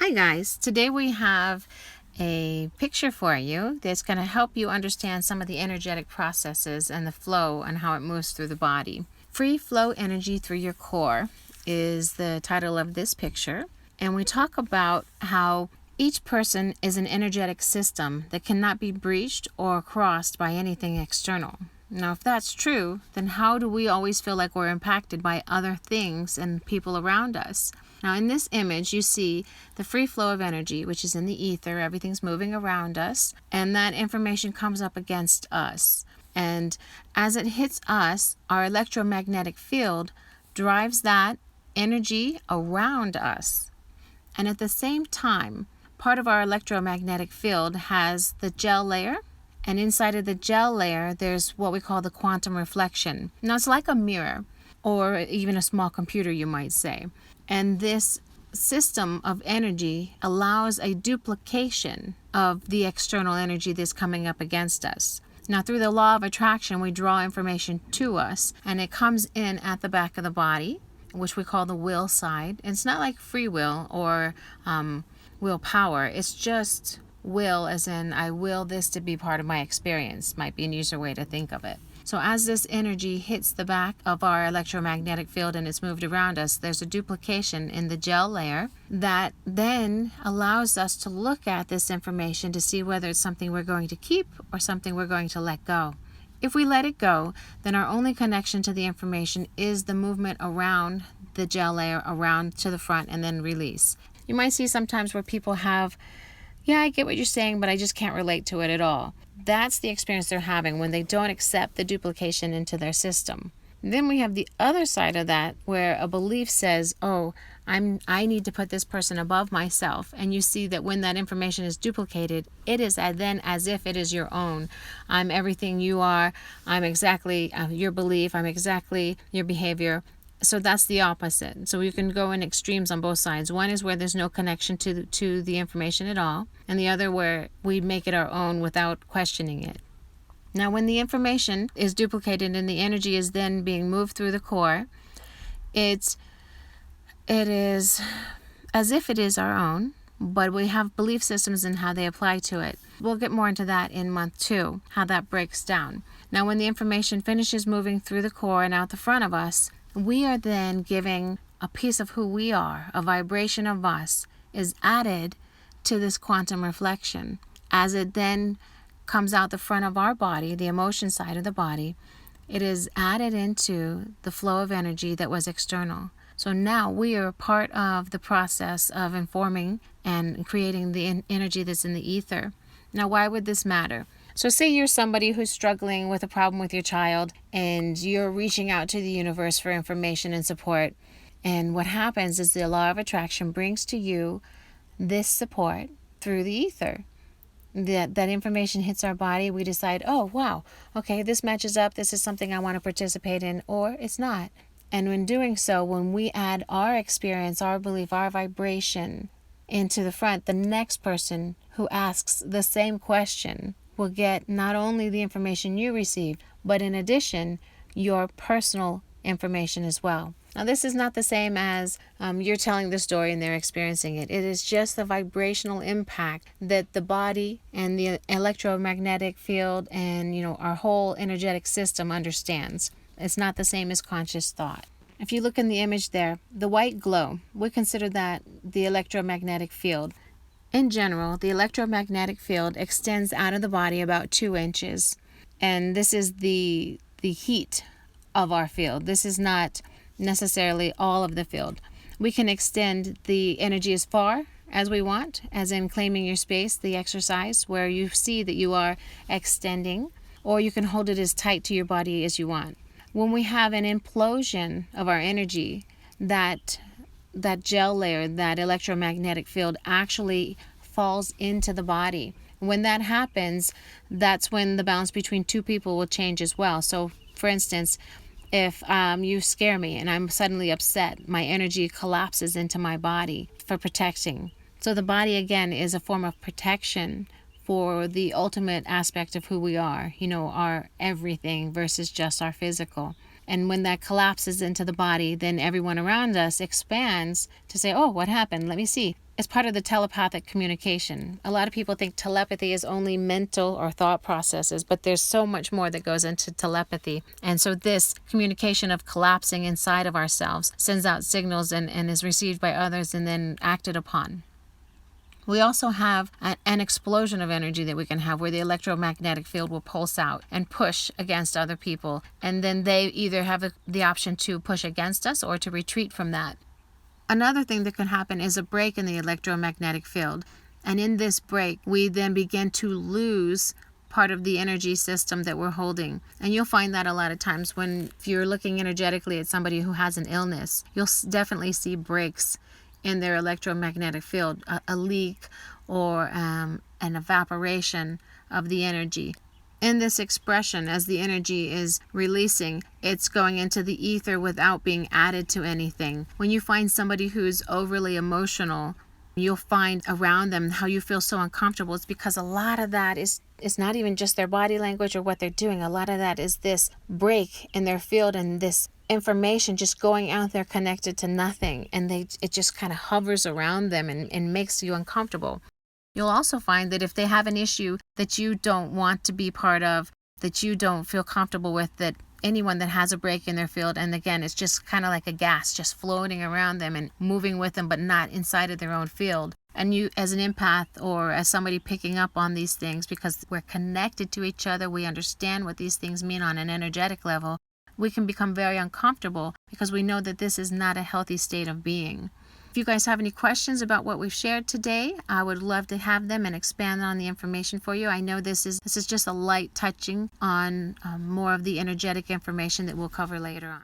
Hi guys, today we have a picture for you that's going to help you understand some of the energetic processes and the flow and how it moves through the body. Free flow energy through your core is the title of this picture, and we talk about how each person is an energetic system that cannot be breached or crossed by anything external. Now, if that's true, then how do we always feel like we're impacted by other things and people around us? Now, in this image, you see the free flow of energy, which is in the ether. Everything's moving around us, and that information comes up against us. And as it hits us, our electromagnetic field drives that energy around us. And at the same time, part of our electromagnetic field has the gel layer. And inside of the gel layer, there's what we call the quantum reflection. Now, it's like a mirror, or even a small computer, you might say. And this system of energy allows a duplication of the external energy that's coming up against us. Now, through the law of attraction, we draw information to us, and it comes in at the back of the body, which we call the will side. It's not like free will or willpower. It's just will, as in I will this to be part of my experience, might be an easier way to think of it. So as this energy hits the back of our electromagnetic field and it's moved around us, there's a duplication in the gel layer that then allows us to look at this information to see whether it's something we're going to keep or something we're going to let go. If we let it go, then our only connection to the information is the movement around the gel layer, around to the front, and then release. You might see sometimes where people have, yeah, I get what you're saying, but I just can't relate to it at all. That's the experience they're having when they don't accept the duplication into their system. Then we have the other side of that where a belief says, oh, I need to put this person above myself. And you see that when that information is duplicated, it is then as if it is your own. I'm everything you are. I'm exactly your belief. I'm exactly your behavior. So that's the opposite. So you can go in extremes on both sides. One is where there's no connection to the information at all, and the other where we make it our own without questioning it. Now, when the information is duplicated and the energy is then being moved through the core, it is as if it is our own, but we have belief systems and how they apply to it. We'll get more into that in month 2, how that breaks down. Now, when the information finishes moving through the core and out the front of us, we are then giving a piece of who we are, a vibration of us is added to this quantum reflection. As it then comes out the front of our body, the emotion side of the body, it is added into the flow of energy that was external. So now we are part of the process of informing and creating the energy that's in the ether. Now, why would this matter? So say you're somebody who's struggling with a problem with your child and you're reaching out to the universe for information and support. And what happens is the law of attraction brings to you this support through the ether. That information hits our body. We decide, oh, wow, okay, this matches up. This is something I want to participate in, or it's not. And when doing so, when we add our experience, our belief, our vibration into the front, the next person who asks the same question will get not only the information you received, but in addition, your personal information as well. Now, this is not the same as you're telling the story and they're experiencing it. It is just the vibrational impact that the body and the electromagnetic field and, our whole energetic system understands. It's not the same as conscious thought. If you look in the image there, the white glow, we consider that the electromagnetic field. In general, the electromagnetic field extends out of the body about 2 inches, and this is the heat of our field. This is not necessarily all of the field. We can extend the energy as far as we want, as in claiming your space, the exercise, where you see that you are extending, or you can hold it as tight to your body as you want. When we have an implosion of our energy, that gel layer, that electromagnetic field actually falls into the body. When that happens, that's when the balance between 2 people will change as well. So, for instance, if you scare me and I'm suddenly upset, my energy collapses into my body for protecting. So the body, again, is a form of protection for the ultimate aspect of who we are, our everything versus just our physical. And when that collapses into the body, then everyone around us expands to say, oh, what happened? Let me see. It's part of the telepathic communication. A lot of people think telepathy is only mental or thought processes, but there's so much more that goes into telepathy. And so this communication of collapsing inside of ourselves sends out signals and is received by others and then acted upon. We also have an explosion of energy that we can have where the electromagnetic field will pulse out and push against other people. And then they either have the option to push against us or to retreat from that. Another thing that can happen is a break in the electromagnetic field. And in this break, we then begin to lose part of the energy system that we're holding. And you'll find that a lot of times if you're looking energetically at somebody who has an illness, you'll definitely see breaks in their electromagnetic field, a leak or an evaporation of the energy. In this expression, as the energy is releasing, it's going into the ether without being added to anything. When you find somebody who's overly emotional, you'll find around them how you feel so uncomfortable. It's because a lot of that is not even just their body language or what they're doing. A lot of that is this break in their field and this information just going out there connected to nothing. And it just kind of hovers around them and makes you uncomfortable. You'll also find that if they have an issue that you don't want to be part of, that you don't feel comfortable with, that anyone that has a break in their field, and again, it's just kind of like a gas just floating around them and moving with them, but not inside of their own field. And you, as an empath or as somebody picking up on these things, because we're connected to each other, we understand what these things mean on an energetic level, we can become very uncomfortable because we know that this is not a healthy state of being. If you guys have any questions about what we've shared today, I would love to have them and expand on the information for you. I know this is just a light touching on more of the energetic information that we'll cover later on.